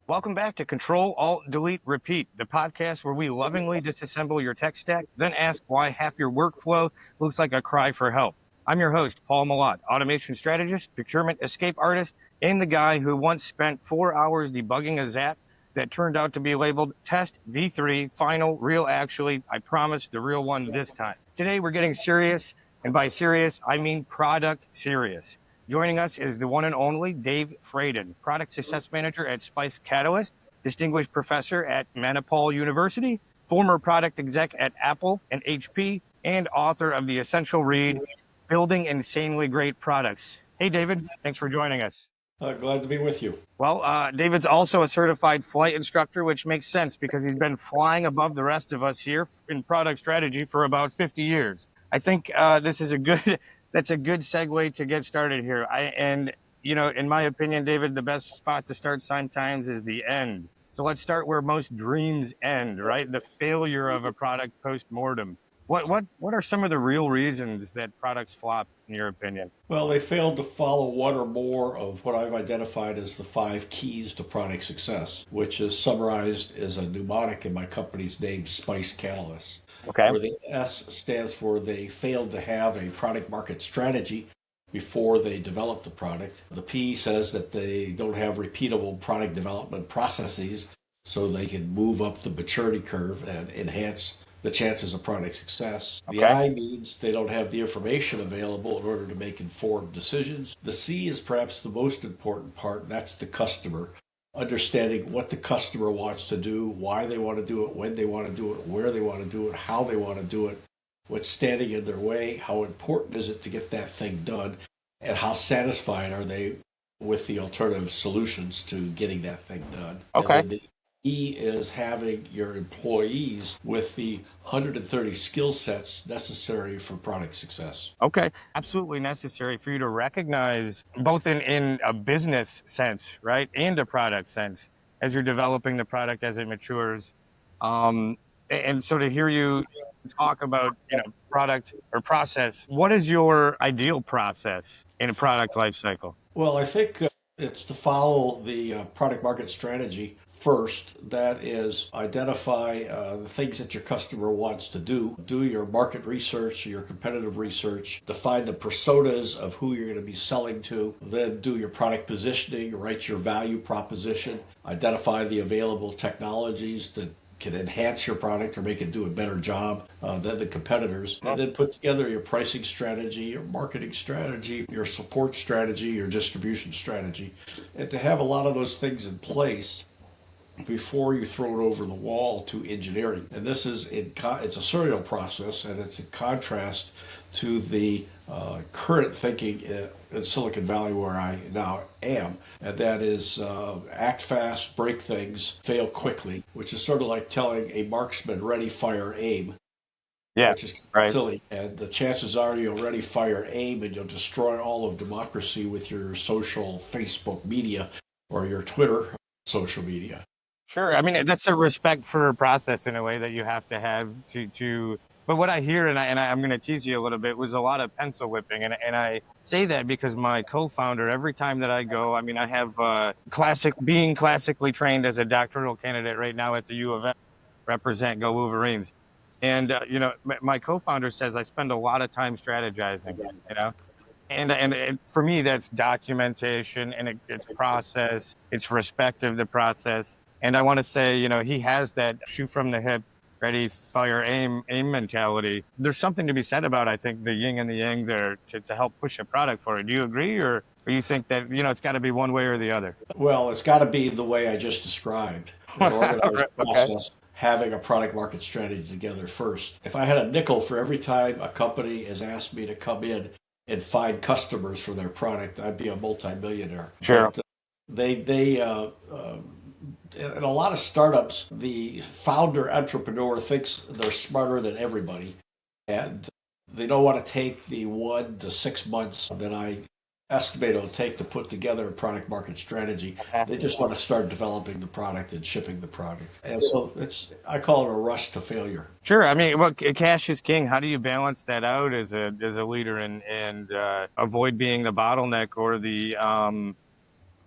Welcome back to Control, Alt, Delete, Repeat, the podcast where we lovingly disassemble your tech stack, then ask why half your workflow looks like a cry for help. I'm your host, Paul Malott, automation strategist, procurement escape artist, and the guy who once spent 4 hours debugging a Zap that turned out to be labeled Test V3, Final, Real Actually, I promise the real one this time. Today we're getting serious, and by serious, I mean product serious. Joining us is the one and only Dave Fradin, Product Success Manager at Spice Catalyst, Distinguished Professor at Manipal University, former product exec at Apple and HP, and author of the essential read, Building Insanely Great Products. Hey, David, thanks for joining us. Glad to be with you. Well, David's also a certified flight instructor, which makes sense because he's been flying above the rest of us here in product strategy for about 50 years. I think this is that's a good segue to get started here. In my opinion, David, the best spot to start sometimes is the end. So let's start where most dreams end, right? The failure of a product post-mortem. What are some of the real reasons that products flop, in your opinion? Well, they failed to follow one or more of what I've identified as the 5 keys to product success, which is summarized as a mnemonic in my company's name, Spice Catalyst. Okay. Where the S stands for they failed to have a product market strategy before they developed the product. The P says that they don't have repeatable product development processes so they can move up the maturity curve and enhance the chances of product success. Okay. The I means they don't have the information available in order to make informed decisions. The C is perhaps the most important part, and that's the customer. Understanding what the customer wants to do, why they want to do it, when they want to do it, where they want to do it, how they want to do it, what's standing in their way, how important is it to get that thing done, and how satisfied are they with the alternative solutions to getting that thing done. Okay. And then the E is having your employees with the 130 skill sets necessary for product success. Okay. Absolutely necessary for you to recognize both in a business sense, right, and a product sense as you're developing the product as it matures. And so to hear you talk about, product or process, what is your ideal process in a product lifecycle? Well, I think it's to follow the product market strategy first. That is, identify the things that your customer wants to do your market research, your competitive research, define the personas of who you're going to be selling to, then do your product positioning, write your value proposition, identify the available technologies that can enhance your product or make it do a better job than the competitors, and then put together your pricing strategy, your marketing strategy, your support strategy, your distribution strategy, and to have a lot of those things in place before you throw it over the wall to engineering. And this is it's a serial process, and it's in contrast to the current thinking in Silicon Valley where I now am, and that is act fast, break things, fail quickly, which is sort of like telling a marksman ready, fire, aim. Yeah, which is right. silly. And the chances are you'll ready, fire, aim, and you'll destroy all of democracy with your social Facebook media or your Twitter social media. Sure. I mean, that's a respect for a process in a way that you have to have to. But what I hear, I'm going to tease you a little bit, was a lot of pencil whipping. And I say that because my co-founder, every time that I go, I mean, I have being classically trained as a doctoral candidate right now at the U of M, represent Go Wolverines. And, my co-founder says I spend a lot of time strategizing, And for me, that's documentation and it's process. It's respect of the process. And I want to say, he has that shoot from the hip, ready, fire, aim mentality. There's something to be said about, I think, the yin and the yang there to help push a product forward. Do you agree, or you think that, it's got to be one way or the other? Well, it's got to be the way I just described. An organized Okay. process, having a product market strategy together first. If I had a nickel for every time a company has asked me to come in and find customers for their product, I'd be a multimillionaire. Sure. But in a lot of startups, the founder entrepreneur thinks they're smarter than everybody, and they don't want to take the 1 to 6 months that I estimate it'll take to put together a product market strategy. They just want to start developing the product and shipping the product. And so I call it a rush to failure. Sure. I mean, well, cash is king. How do you balance that out as a leader and avoid being the bottleneck or the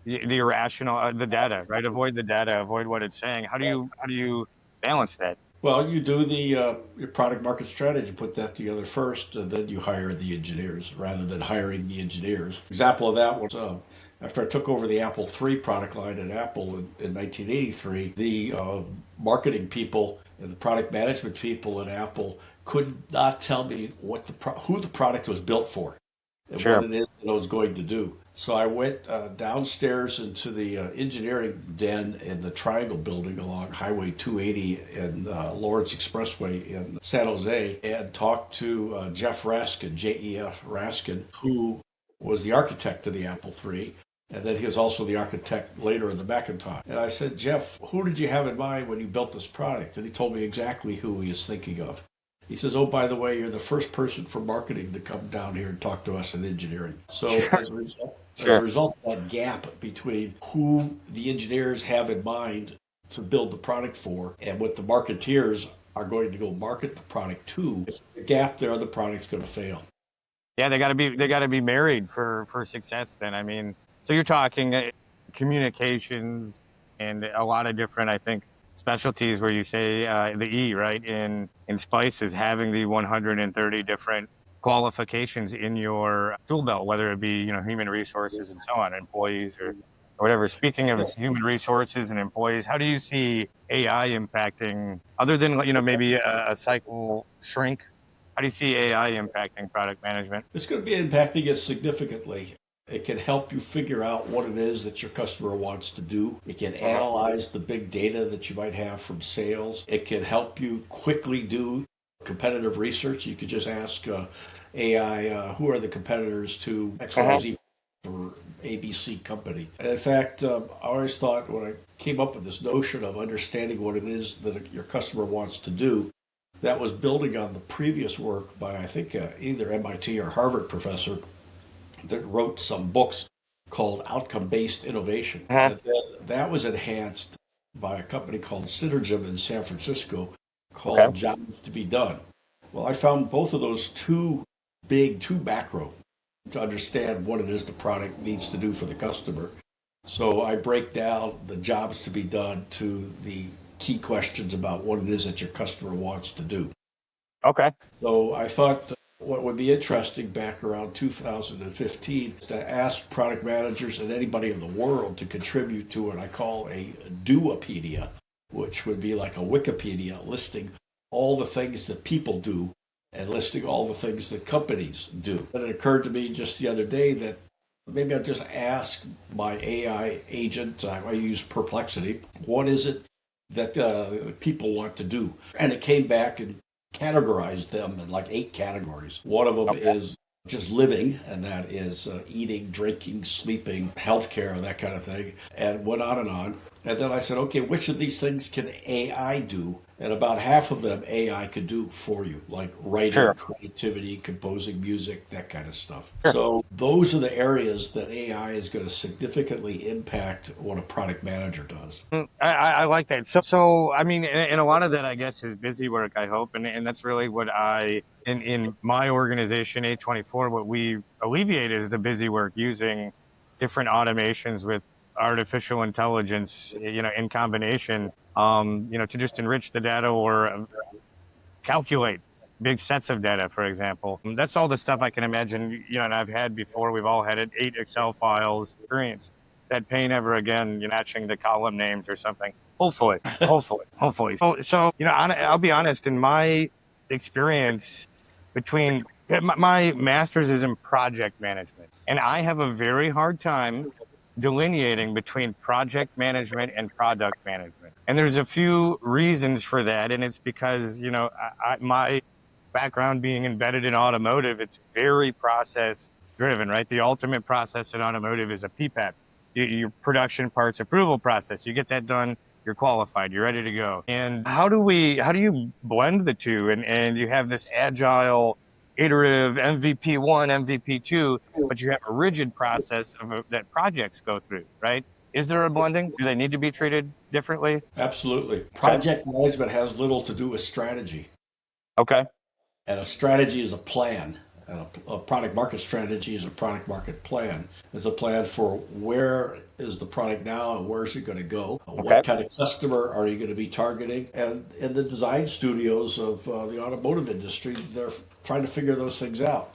the irrational, the data, right? Avoid the data, avoid what it's saying. How do you balance that? Well, you do your product market strategy, put that together first, and then you hire the engineers rather than hiring the engineers. Example of that was after I took over the Apple III product line at Apple in 1983, the marketing people and the product management people at Apple could not tell me who the product was built for and what Sure. it is that I was going to do. So I went downstairs into the engineering den in the Triangle building along Highway 280 and Lawrence Expressway in San Jose and talked to Jeff Raskin, J.E.F. Raskin, who was the architect of the Apple III. And then he was also the architect later of the Macintosh. And I said, Jeff, who did you have in mind when you built this product? And he told me exactly who he was thinking of. He says, oh, by the way, you're the first person from marketing to come down here and talk to us in engineering. So Sure. as a Sure. result of that gap between who the engineers have in mind to build the product for and what the marketeers are going to go market the product to, if the gap there, the product's going to fail. Yeah, they got to be married for success. Then I mean, so you're talking communications and a lot of different, I think, specialties where you say the E, right, in spices, having the 130 different qualifications in your tool belt, whether it be human resources and so on, employees or whatever. Speaking of human resources and employees, how do you see AI impacting, other than maybe a cycle shrink? How do you see AI impacting product management? It's going to be impacting it significantly. It can help you figure out what it is that your customer wants to do. It can analyze the big data that you might have from sales. It can help you quickly do competitive research. You could just ask AI, who are the competitors to XYZ for ABC company. And in fact, I always thought when I came up with this notion of understanding what it is that your customer wants to do, that was building on the previous work by, I think, either MIT or Harvard professor that wrote some books called Outcome Based Innovation. Uh-huh. And that was enhanced by a company called Synergym in San Francisco Okay. called Jobs to be Done. Well, I found both of those too big, too macro to understand what it is the product needs to do for the customer. So I break down the jobs to be done to the key questions about what it is that your customer wants to do. Okay. So I thought what would be interesting back around 2015 is to ask product managers and anybody in the world to contribute to what I call a doapedia, which would be like a Wikipedia listing all the things that people do and listing all the things that companies do. And it occurred to me just the other day that maybe I'll just ask my AI agent, I use Perplexity, what is it that people want to do? And it came back and categorized them in like 8 categories. One of them Okay. is just living, and that is eating, drinking, sleeping, healthcare, and that kind of thing, and went on and on. And then I said, okay, which of these things can AI do? And about half of them AI could do for you, like writing, Sure. creativity, composing music, that kind of stuff. Sure. So those are the areas that AI is going to significantly impact what a product manager does. I like that. So I mean, and a lot of that, I guess, is busy work, I hope. And that's really what in my organization, A24, what we alleviate is the busy work using different automations with artificial intelligence, in combination, to just enrich the data or calculate big sets of data, for example. That's all the stuff I can imagine, and I've had before. We've all had it, 8 Excel files, experience that pain ever again, matching the column names or something. Hopefully, hopefully. So I'll be honest, in my experience between my master's is in project management, and I have a very hard time delineating between project management and product management. And there's a few reasons for that. And it's because, my background being embedded in automotive, it's very process driven, right? The ultimate process in automotive is a PPAP, your production parts approval process. You get that done, you're qualified, you're ready to go. And how do you blend the two? And you have this agile, iterative MVP1, MVP2, but you have a rigid process that projects go through, right? Is there a blending? Do they need to be treated differently? Absolutely. Okay. Project management has little to do with strategy, Okay. and a strategy is a plan. And a product market strategy is a product market plan. It's a plan for where is the product now and where's it going to go? Okay. What kind of customer are you going to be targeting? And in the design studios of the automotive industry, they're trying to figure those things out.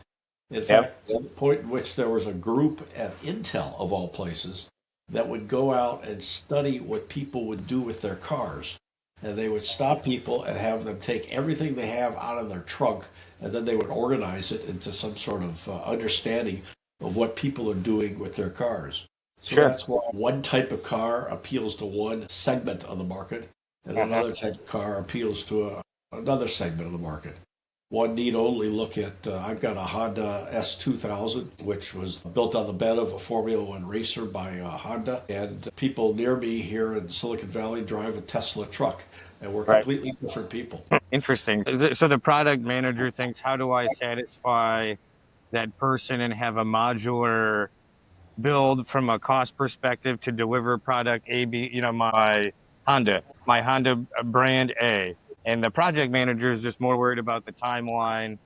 In Yep. fact, at the point in which there was a group at Intel, of all places, that would go out and study what people would do with their cars. And they would stop people and have them take everything they have out of their trunk, and then they would organize it into some sort of understanding of what people are doing with their cars. So Sure. that's why one type of car appeals to one segment of the market, and Mhm. another type of car appeals to another segment of the market. One need only look at, I've got a Honda S2000, which was built on the bed of a Formula One racer by Honda. And people near me here in Silicon Valley drive a Tesla truck. And we're Right. completely different people. Interesting. So the product manager thinks, how do I satisfy that person and have a modular build from a cost perspective to deliver product A, B, my Honda brand A. And the project manager is just more worried about the timeline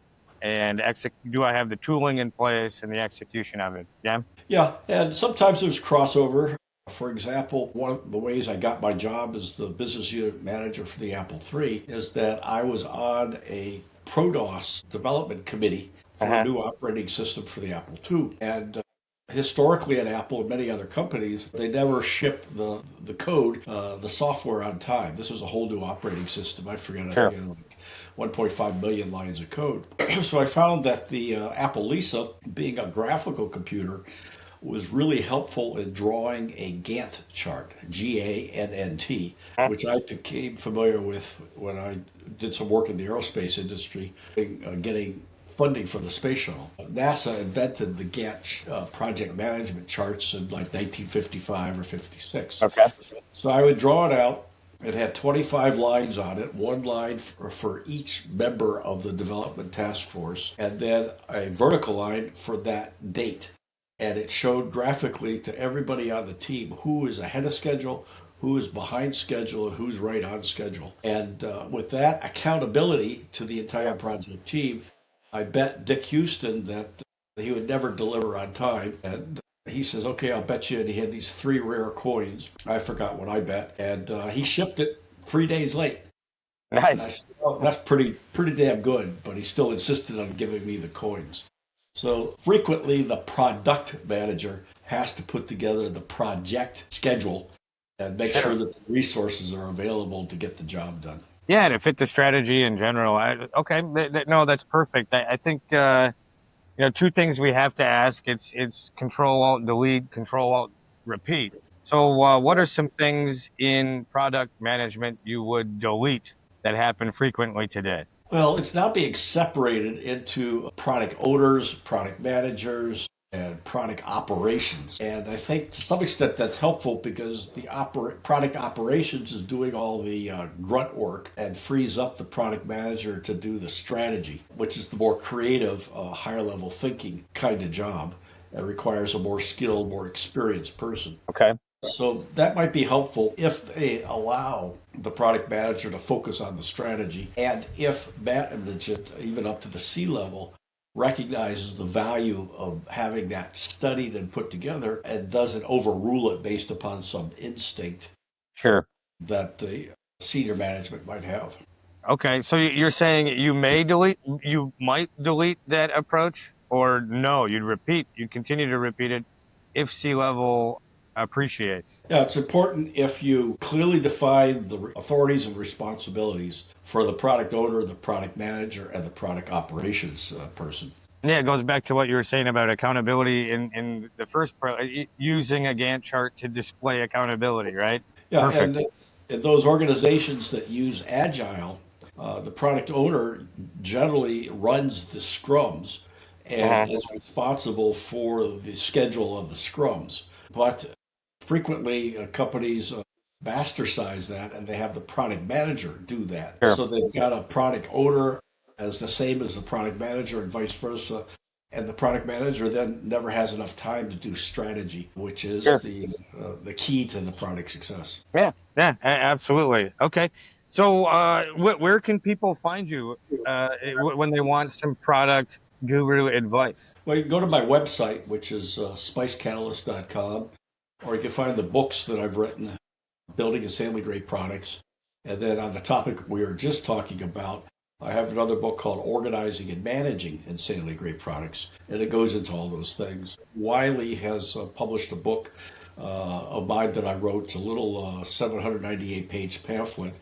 and do I have the tooling in place and the execution of it? Yeah. Yeah, and sometimes there's crossover. For example, one of the ways I got my job as the business unit manager for the Apple III is that I was on a ProDOS development committee for a Uh-huh. new operating system for the Apple II. And historically at Apple and many other companies, they never ship the code, the software on time. This was a whole new operating system. I forget, I think Sure. it had like 1.5 million lines of code. So I found that the Apple Lisa, being a graphical computer, was really helpful in drawing a Gantt chart, Gannt, Uh, which I became familiar with when I did some work in the aerospace industry, getting funding for the space shuttle. NASA invented the Gantt project management charts in like 1955 or 56. Okay. So I would draw it out. It had 25 lines on it, one line for each member of the development task force, and then a vertical line for that date. And it showed graphically to everybody on the team who is ahead of schedule, who is behind schedule, and who's right on schedule. And with that accountability to the entire project team, I bet Dick Houston that he would never deliver on time. And he says, "Okay, I'll bet you." And he had these three rare coins. I forgot what I bet, and he shipped it 3 days late. And I Nice. said, "Oh, that's pretty damn good." But he still insisted on giving me the coins. So frequently, the product manager has to put together the project schedule and make sure Sure. that the resources are available to get the job done. Yeah, to fit the strategy in general. Okay, no, that's perfect. I think two things we have to ask. It's Control Alt Delete, Control Alt Repeat. So, what are some things in product management you would delete that happen frequently today? Well, it's now being separated into product owners, product managers, and product operations. And I think to some extent that's helpful because the product operations is doing all the grunt work and frees up the product manager to do the strategy, which is the more creative, higher level thinking kind of job. It requires a more skilled, more experienced person. Okay. So that might be helpful if they allow the product manager to focus on the strategy, and if management, even up to the C level, recognizes the value of having that studied and put together and doesn't overrule it based upon some instinct Sure. that the senior management might have. Okay, so you're saying you might delete that approach, or no, you'd continue to repeat it if C level appreciates. Yeah, it's important if you clearly define the authorities and responsibilities for the product owner, the product manager, and the product operations person. Yeah, it goes back to what you were saying about accountability in the first part, using a Gantt chart to display accountability, right? Yeah, Perfect. and in those organizations that use Agile, the product owner generally runs the scrums and Uh-huh. is responsible for the schedule of the scrums. But frequently, companies bastardize that and they have the product manager do that. Sure. So they've got a product owner as the same as the product manager and vice versa. And the product manager then never has enough time to do strategy, which is Sure. the key to the product success. Yeah, yeah, absolutely. Okay, so where can people find you when they want some product guru advice? Well, you can go to my website, which is spicecatalyst.com, or you can find the books that I've written, building assembly grade products. And then on the topic we were just talking about, I have another book called Organizing and Managing Insanely Great Products, and it goes into all those things. Wiley has published a book of mine that I wrote. It's a little 798-page pamphlet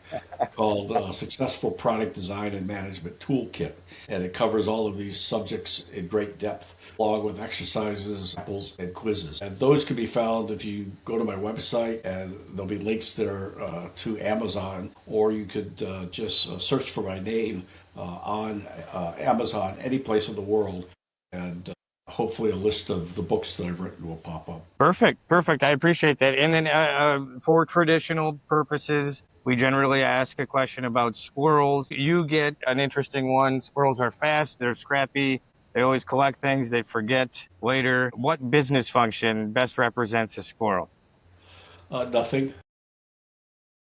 called Successful Product Design and Management Toolkit, and it covers all of these subjects in great depth, along with exercises, samples, and quizzes. And those can be found if you go to my website, and there'll be links there to Amazon, or you could just search for my name on Amazon, any place in the world, and hopefully a list of the books that I've written will pop up. Perfect. I appreciate that. And then for traditional purposes, we generally ask a question about squirrels. You get an interesting one. Squirrels are fast, they're scrappy, they always collect things, they forget later. What business function best represents a squirrel? Nothing.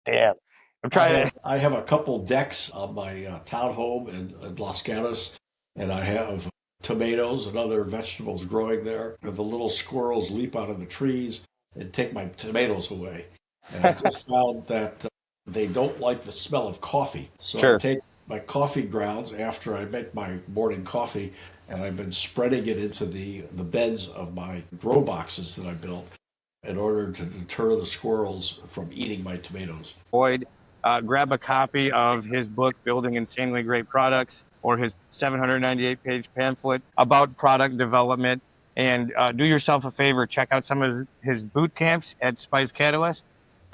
Damn. I'm trying to. I have a couple decks on my townhome in Los Gatos, and I have tomatoes and other vegetables growing there. And the little squirrels leap out of the trees and take my tomatoes away. And I just found that they don't like the smell of coffee. So Sure. I take my coffee grounds after I make my morning coffee, and I've been spreading it into the beds of my grow boxes that I built in order to deter the squirrels from eating my tomatoes. Boyd, grab a copy of his book, Building Insanely Great Products, or his 798-page pamphlet about product development. And do yourself a favor, check out some of his boot camps at Spice Catalyst,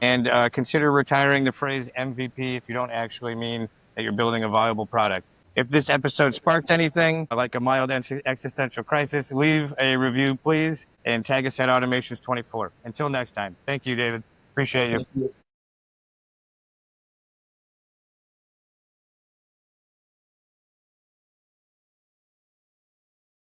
and consider retiring the phrase MVP if you don't actually mean that you're building a viable product. If this episode sparked anything, like a mild existential crisis, leave a review, please, and tag us at Automations24. Until next time, thank you, David. Appreciate you. Thank you.